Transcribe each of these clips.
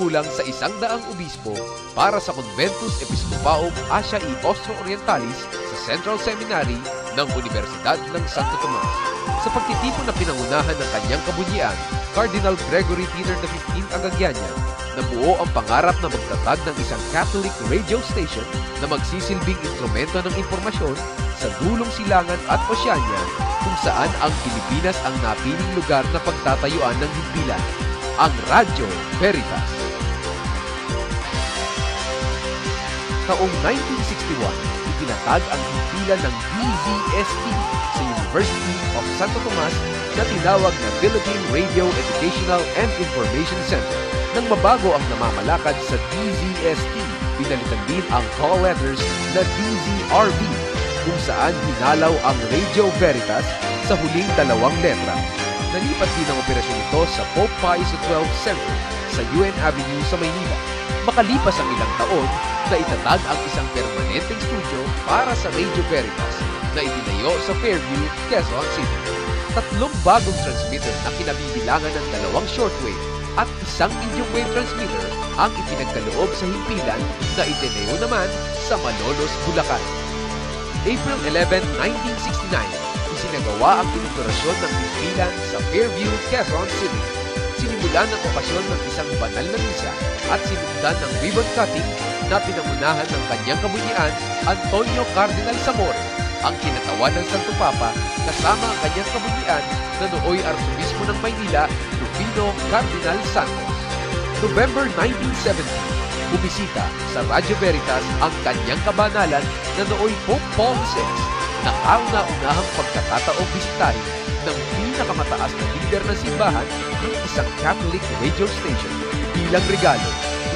kumulang sa 100 obispo para sa Conventus Episcopaum Asiae Austro-Orientalis sa Central Seminary ng Universidad ng Santo Tomas. Sa pagtitipon na pinangunahan ng kanyang kabunyian, Cardinal Gregory Peter XV Agagianian, nabuo ang pangarap na magtatag ng isang Catholic radio station na magsisilbing instrumento ng impormasyon sa dulong silangan at Oceania, kung saan ang Pilipinas ang napiling lugar na pagtatayuan ng himpilan, ang Radyo Veritas. Taong 1961, itinatag ang himpilan ng DZST sa University of Santo Tomas na tinawag na Philippine Radio Educational and Information Center. Nang mabago ang namamalakad sa DZST, pinalitan din ang call letters na DZRV, kung saan hinalaw ang Radio Veritas sa huling 2 letra. Nalipat din ang operasyon ito sa Pope Pius XII Center sa UN Avenue sa Maynila. Makalipas ang ilang taon, naitatag ang isang permanenteng studio para sa Radio Veritas na itinayo sa Fairview, Quezon City. 3 bagong transmitter na kinabibilangan ng 2 shortwave at 1 medium wave transmitter ang ipinagkaloob sa himpilan na itinayo naman sa Malolos, Bulacan. April 11, 1969, isinagawa ang inaugurasyon ng himpilan sa Fairview, Quezon City. Sinimulan ang okasyon ng isang banal na misa at sinundan ng ribbon cutting na pinangunahan ng kanyang kabunyian, Antonio Cardinal Zamora, ang kinatawan ng Santo Papa kasama ang kanyang kabunyian na nooy Arsobispo ng Maynila, Rufino Cardinal Santos. November 1970, bumisita sa Radyo Veritas ang kanyang kabanalan na nooy Pope Paul VI na kauna-unahang pagkakataong bisitahin ng pinakamataas na lider ng simbahan ang isang Catholic radio station. Bilang regalo,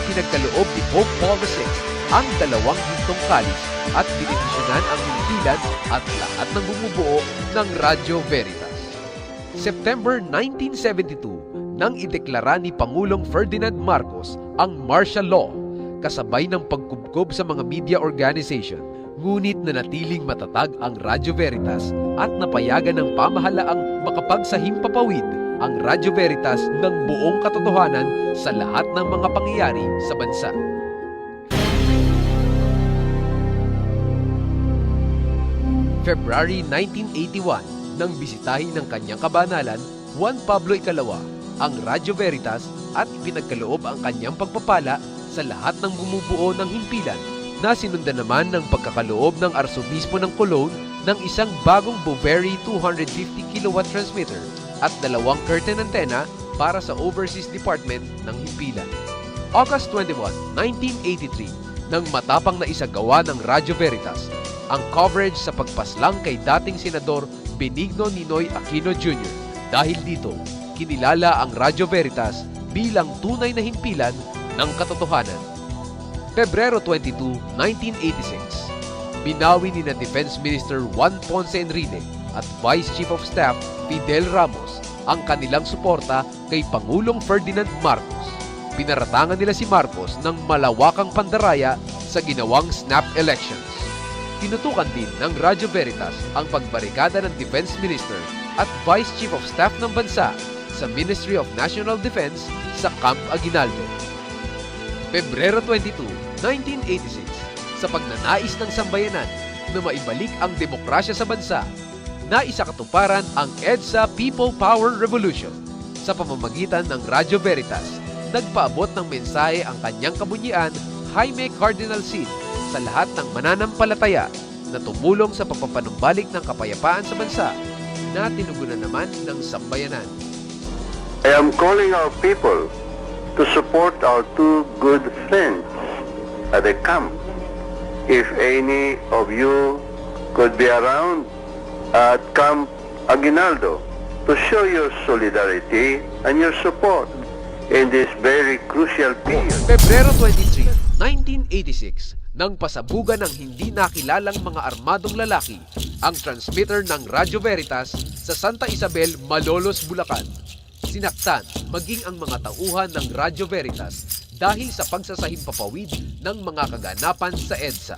itinagkaloob ni Pope Paul VI ang 2 gintong kalis at binedisyonan ang himpilan at lahat ng bumubuo ng Radyo Veritas. September 1972, nang ideklara ni Pangulong Ferdinand Marcos ang martial law, kasabay ng pagkubkob sa mga media organization. Ngunit nanatiling matatag ang Radyo Veritas at napayagan ng pamahalaang makapagsahimpapawid ang Radyo Veritas ng buong katotohanan sa lahat ng mga pangyayari sa bansa. February 1981, nang bisitahin ng kanyang kabanalan, Juan Pablo Ikalawa, ang Radyo Veritas at pinagkaloob ang kanyang pagpapala sa lahat ng bumubuo ng himpilan, na sinundan naman ng pagkakaloob ng Arsobispo ng Cologne ng isang bagong Boveri 250 kW transmitter at 2 curtain antenna para sa Overseas Department ng himpilan. August 21, 1983, nang matapang na isagawa ng Radyo Veritas ang coverage sa pagpaslang kay dating Senador Benigno Ninoy Aquino Jr. Dahil dito, kinilala ang Radyo Veritas bilang tunay na himpilan ng katotohanan. Pebrero 22, 1986, binawi ni na Defense Minister Juan Ponce Enrile at Vice Chief of Staff Fidel Ramos ang kanilang suporta kay Pangulong Ferdinand Marcos. Pinaratangan nila si Marcos ng malawakang pandaraya sa ginawang snap elections. Tinutukan din ng Radyo Veritas ang pagbarikada ng Defense Minister at Vice Chief of Staff ng bansa sa Ministry of National Defense sa Camp Aguinaldo. Pebrero 22, 1986, sa pagnanais ng sambayanan na maibalik ang demokrasya sa bansa, naisakatuparan ang EDSA People Power Revolution. Sa pamamagitan ng Radyo Veritas, nagpaabot ng mensahe ang kanyang kabunyian, Jaime Cardinal Sin, sa lahat ng mananampalataya na tumulong sa pagpapanumbalik ng kapayapaan sa bansa na tinugunan naman ng sambayanan. I am calling our people to support our 2 good friends at the camp. If any of you could be around at Camp Aguinaldo to show your solidarity and your support in this very crucial period. Pebrero 23, 1986, nang pasabugan ng hindi nakilalang mga armadong lalaki ang transmitter ng Radyo Veritas sa Santa Isabel, Malolos, Bulacan. Sinaktan maging ang mga tauhan ng Radyo Veritas dahil sa pagsasahimpapawid ng mga kaganapan sa EDSA.